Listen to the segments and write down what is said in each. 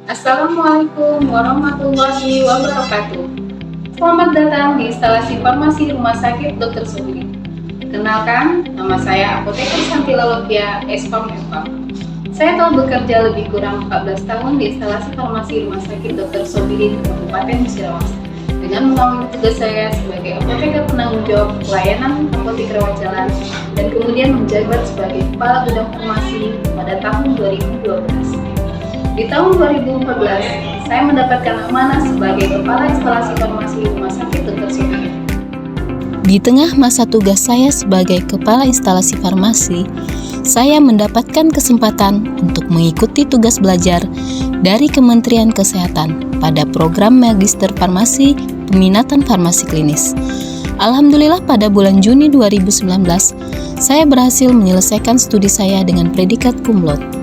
Assalamualaikum warahmatullahi wabarakatuh. Selamat datang di instalasi farmasi Rumah Sakit Dr. Sobiri. Kenalkan, nama saya Apoteker Santi Lalopia, SPAM FA. Saya telah bekerja lebih kurang 14 tahun di instalasi farmasi Rumah Sakit Dr. Sobiri di Kabupaten Musirawas dengan memenuhi tugas saya sebagai apoteker penanggung jawab pelayanan apotek rawat jalan dan kemudian menjabat sebagai kepala gudang farmasi pada tahun 2012. Di tahun 2014, saya mendapatkan amanah sebagai kepala instalasi farmasi Rumah Sakit Dr. Sobiri. Di tengah masa tugas saya sebagai kepala instalasi farmasi, saya mendapatkan kesempatan untuk mengikuti tugas belajar dari Kementerian Kesehatan pada program Magister Farmasi Peminatan Farmasi Klinis. Alhamdulillah pada bulan Juni 2019, saya berhasil menyelesaikan studi saya dengan predikat cum laude.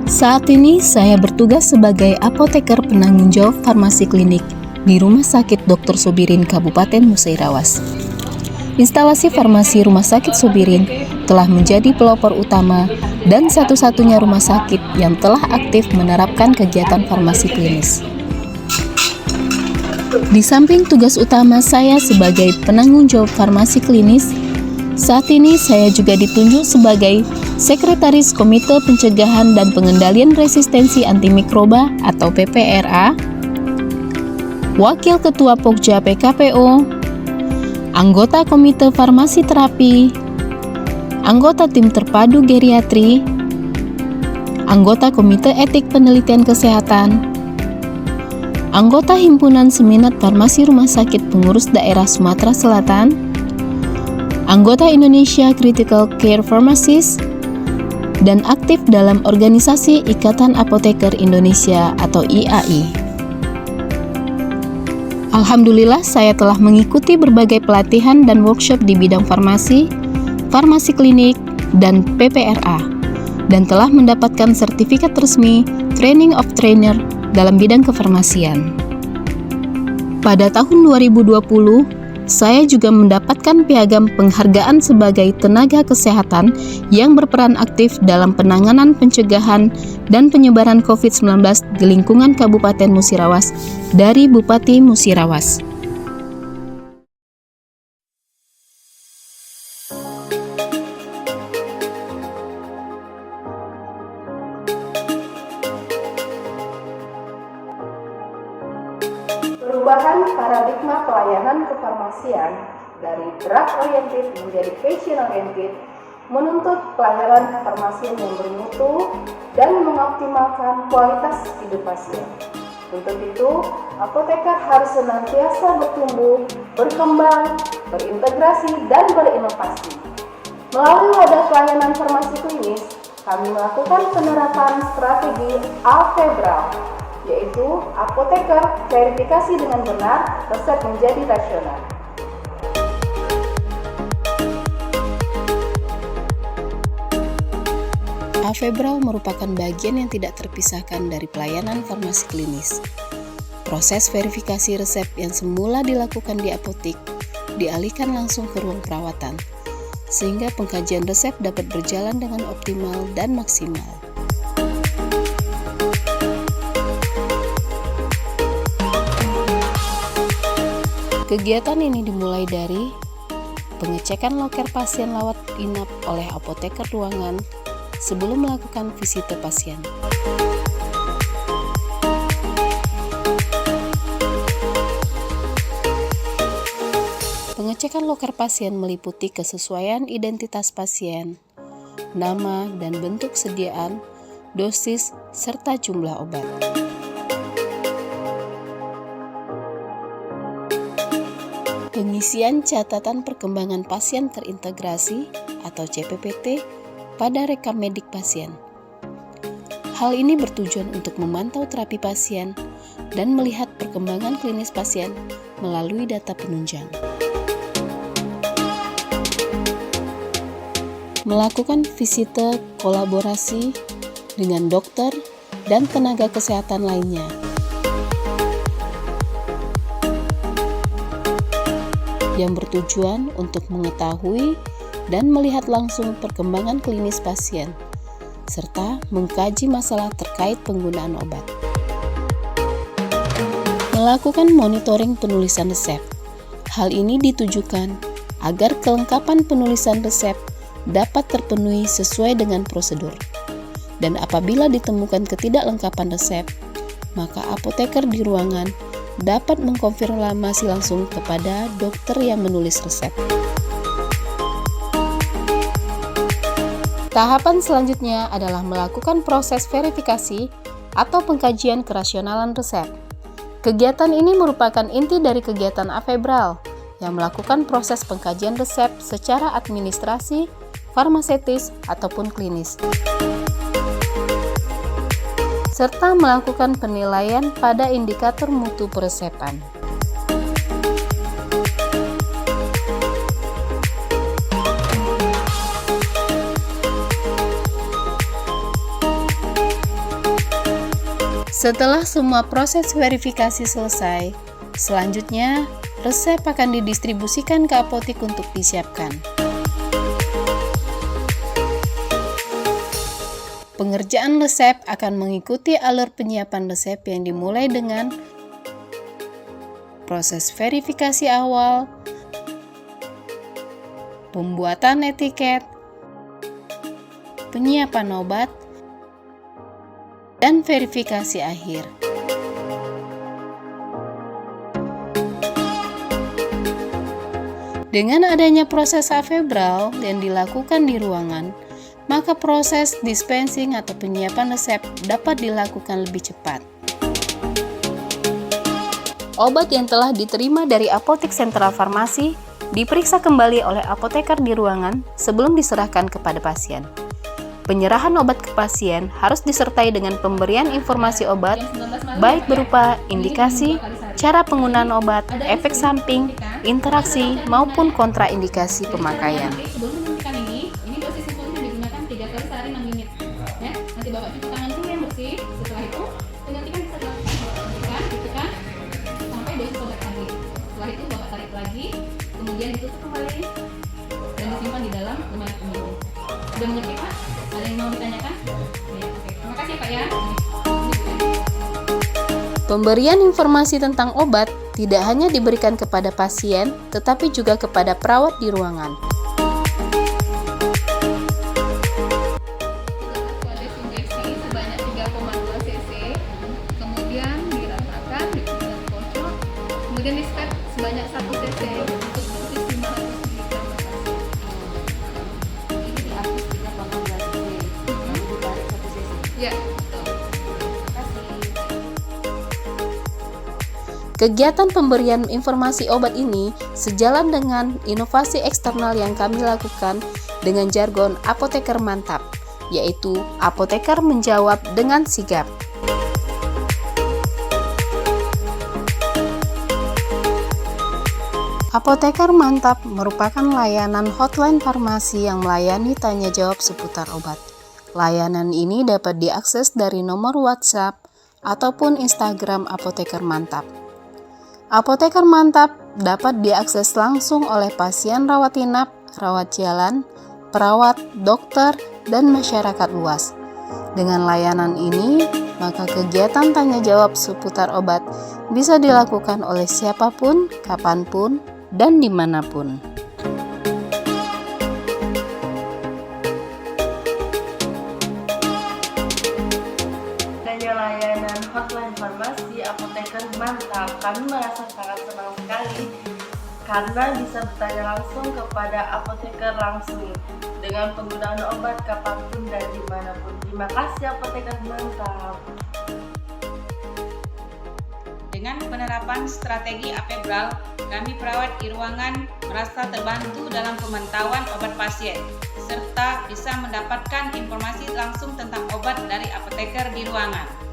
Saat ini saya bertugas sebagai apoteker penanggung jawab farmasi klinik di Rumah Sakit Dr. Sobirin Kabupaten Musirawas. Instalasi farmasi Rumah Sakit Sobirin telah menjadi pelopor utama dan satu-satunya rumah sakit yang telah aktif menerapkan kegiatan farmasi klinis. Di samping tugas utama saya sebagai penanggung jawab farmasi klinis, saat ini saya juga ditunjuk sebagai Sekretaris Komite Pencegahan dan Pengendalian Resistensi Antimikroba atau PPRA, Wakil Ketua Pokja PKPO, anggota Komite Farmasi Terapi, anggota Tim Terpadu Geriatri, anggota Komite Etik Penelitian Kesehatan, anggota Himpunan Seminat Farmasi Rumah Sakit Pengurus Daerah Sumatera Selatan, anggota Indonesia Critical Care Pharmacist, dan aktif dalam organisasi Ikatan Apoteker Indonesia atau IAI. Alhamdulillah saya telah mengikuti berbagai pelatihan dan workshop di bidang farmasi, farmasi klinik, dan PPRA, dan telah mendapatkan sertifikat resmi Training of Trainer dalam bidang kefarmasian. Pada tahun 2020, saya juga mendapatkan piagam penghargaan sebagai tenaga kesehatan yang berperan aktif dalam penanganan pencegahan dan penyebaran COVID-19 di lingkungan Kabupaten Musirawas dari Bupati Musirawas. Perubahan paradigma pelayanan kefarmasian dari drug-oriented menjadi patient-oriented menuntut pelayanan kefarmasian yang bermutu dan mengoptimalkan kualitas hidup pasien. Untuk itu, apoteker harus senantiasa bertumbuh, berkembang, berintegrasi, dan berinovasi. Melalui wadah pelayanan farmasi klinis, kami melakukan penerapan strategi AFEBRAL, yaitu apoteker verifikasi dengan benar, resep menjadi rasional. AFEBRAL merupakan bagian yang tidak terpisahkan dari pelayanan farmasi klinis. Proses verifikasi resep yang semula dilakukan di apotik dialihkan langsung ke ruang perawatan, sehingga pengkajian resep dapat berjalan dengan optimal dan maksimal. Kegiatan ini dimulai dari pengecekan loker pasien lawat inap oleh apoteker ruangan sebelum melakukan visite pasien. Pengecekan loker pasien meliputi kesesuaian identitas pasien, nama dan bentuk sediaan, dosis, serta jumlah obat. Pengisian catatan perkembangan pasien terintegrasi atau CPPT pada rekam medik pasien. Hal ini bertujuan untuk memantau terapi pasien dan melihat perkembangan klinis pasien melalui data penunjang. Melakukan visite kolaborasi dengan dokter dan tenaga kesehatan lainnya. Yang bertujuan untuk mengetahui dan melihat langsung perkembangan klinis pasien, serta mengkaji masalah terkait penggunaan obat. Melakukan monitoring penulisan resep. Hal ini ditujukan agar kelengkapan penulisan resep dapat terpenuhi sesuai dengan prosedur. Dan apabila ditemukan ketidaklengkapan resep, maka apoteker di ruangan dapat mengkonfirmasi langsung kepada dokter yang menulis resep. Tahapan selanjutnya adalah melakukan proses verifikasi atau pengkajian kerasionalan resep. Kegiatan ini merupakan inti dari kegiatan Afebral yang melakukan proses pengkajian resep secara administrasi, farmaseutis, ataupun klinis, serta melakukan penilaian pada indikator mutu peresepan. Setelah semua proses verifikasi selesai, selanjutnya resep akan didistribusikan ke apotek untuk disiapkan. Pengerjaan resep akan mengikuti alur penyiapan resep yang dimulai dengan proses verifikasi awal, pembuatan etiket, penyiapan obat, dan verifikasi akhir. Dengan adanya proses Afebral yang dilakukan di ruangan, maka proses dispensing atau penyiapan resep dapat dilakukan lebih cepat. Obat yang telah diterima dari apotek sentral farmasi diperiksa kembali oleh apoteker di ruangan sebelum diserahkan kepada pasien. Penyerahan obat ke pasien harus disertai dengan pemberian informasi obat, baik berupa indikasi, cara penggunaan obat, efek samping, interaksi, maupun kontraindikasi pemakaian. Sebelum menyuntikkan ini dosis insulin digunakan 3 kali sehari 6 unit. Ya, nanti Bapak cuci tangan dulu yang bersih. Setelah itu, penyuntikan bisa dilakukan, ditekan sampai dosis obat habis. Setelah itu Bapak tarik lagi, kemudian ditutup kembali dan disimpan di dalam lemari pendingin. Sudah mengerti Pak? Ada yang mau ditanyakan? Ya, oke. Terima kasih Pak ya. Pemberian informasi tentang obat tidak hanya diberikan kepada pasien, tetapi juga kepada perawat di ruangan. Desinfeksi sebanyak 3,2 cc, kemudian diratakan di pinggang kocok, kemudian di step sebanyak 1 cc untuk dosis 500 mg per pasien. Ini di atas 3,2 cc, ditarik 1 cc. Ya, betul. Terima kasih. Kegiatan pemberian informasi obat ini sejalan dengan inovasi eksternal yang kami lakukan dengan jargon apoteker mantap, yaitu apoteker menjawab dengan sigap. Apoteker mantap merupakan layanan hotline farmasi yang melayani tanya jawab seputar obat. Layanan ini dapat diakses dari nomor WhatsApp ataupun Instagram apoteker mantap. Apoteker mantap dapat diakses langsung oleh pasien rawat inap, rawat jalan, perawat, dokter, dan masyarakat luas. Dengan layanan ini, maka kegiatan tanya jawab seputar obat bisa dilakukan oleh siapapun, kapanpun, dan dimanapun. Layanan hotline farmasi apoteker mantap, kami merasa sangat senang sekali karena bisa bertanya langsung kepada apoteker langsung dengan penggunaan obat kapanpun dan dimanapun. Terima kasih apoteker mantap. Dengan penerapan strategi Afebral, kami perawat di ruangan merasa terbantu dalam pemantauan obat pasien, serta bisa mendapatkan informasi langsung tentang obat dari apoteker di ruangan.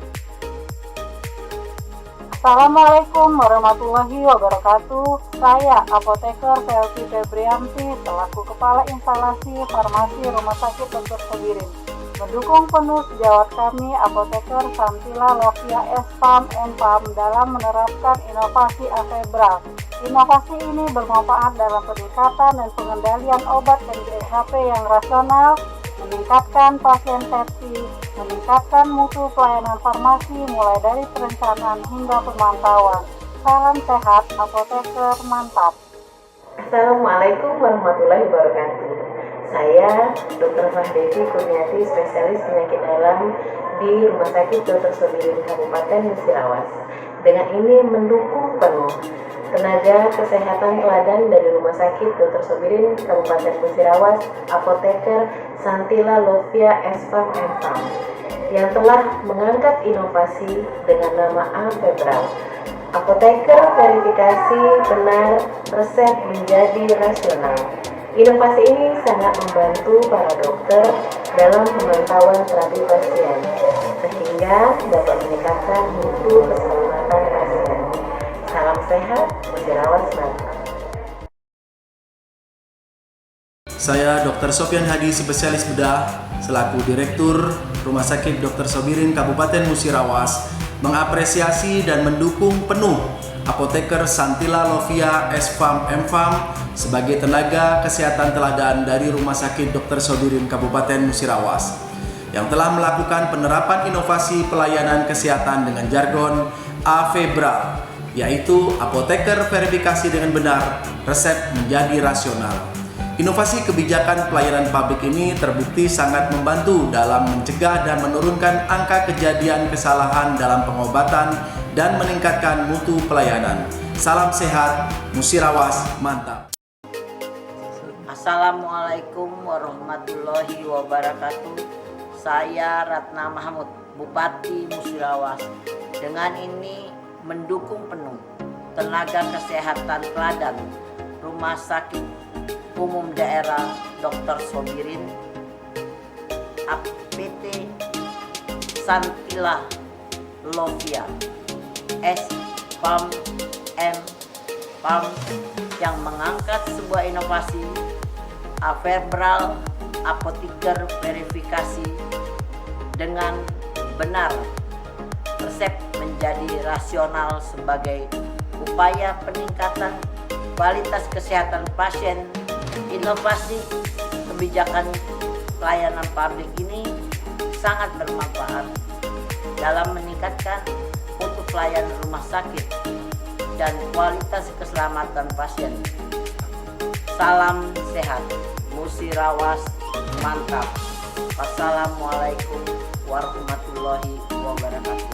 Assalamualaikum warahmatullahi wabarakatuh. Saya apoteker Selvi Febrianti selaku Kepala Instalasi Farmasi Rumah Sakit Dr. Sobirin. Mendukung penuh sejawat kami apoteker Santila Lovia Espam Empam dalam menerapkan inovasi Afebral. Inovasi ini bermanfaat dalam peningkatan dan pengendalian obat dan GHP yang rasional, meningkatkan pasien safety, meningkatkan mutu pelayanan farmasi mulai dari perencanaan hingga pemantauan. Salam sehat, apoteker mantap. Assalamualaikum warahmatullahi wabarakatuh. Saya Dr. Fahdevi Kurniati, spesialis penyakit dalam di Rumah Sakit Dr. Sobirin Kabupaten Musirawas. Dengan ini mendukung penuh tenaga kesehatan teladan dari Rumah Sakit Dr. Sobirin Kabupaten Musirawas, apoteker Santila Lovia Esfam Empam, yang telah mengangkat inovasi dengan nama Afebral. Apoteker verifikasi benar resep menjadi rasional. Inovasi ini sangat membantu para dokter dalam pemantauan terapi pasien, sehingga dapat meningkatkan mutu keselamatan pasien. Salam sehat, Musirawas mantap. Saya Dr. Sofyan Hadi, spesialis bedah, selaku Direktur Rumah Sakit Dr. Sobirin Kabupaten Musirawas, mengapresiasi dan mendukung penuh apoteker Santila Lovia Esfam Empam sebagai tenaga kesehatan teladan dari Rumah Sakit Dr. Sobirin Kabupaten Musirawas yang telah melakukan penerapan inovasi pelayanan kesehatan dengan jargon Afebral, yaitu apoteker verifikasi dengan benar, resep menjadi rasional. Inovasi kebijakan pelayanan publik ini terbukti sangat membantu dalam mencegah dan menurunkan angka kejadian kesalahan dalam pengobatan dan meningkatkan mutu pelayanan. Salam sehat, Musirawas mantap. Assalamualaikum warahmatullahi wabarakatuh. Saya Ratna Mahmud, Bupati Musirawas. Dengan ini mendukung penuh tenaga kesehatan teladan Rumah Sakit Umum Daerah Dr. Sobirin, APT Santila Lovia Esfam Empam, yang mengangkat sebuah inovasi Afebral, apoteker verifikasi dengan benar, resep menjadi rasional sebagai upaya peningkatan kualitas kesehatan pasien. Inovasi kebijakan pelayanan publik ini sangat bermanfaat dalam meningkatkan mutu pelayanan rumah sakit dan kualitas keselamatan pasien. Salam sehat, Musirawas mantap. Wassalamualaikum warahmatullahi wabarakatuh.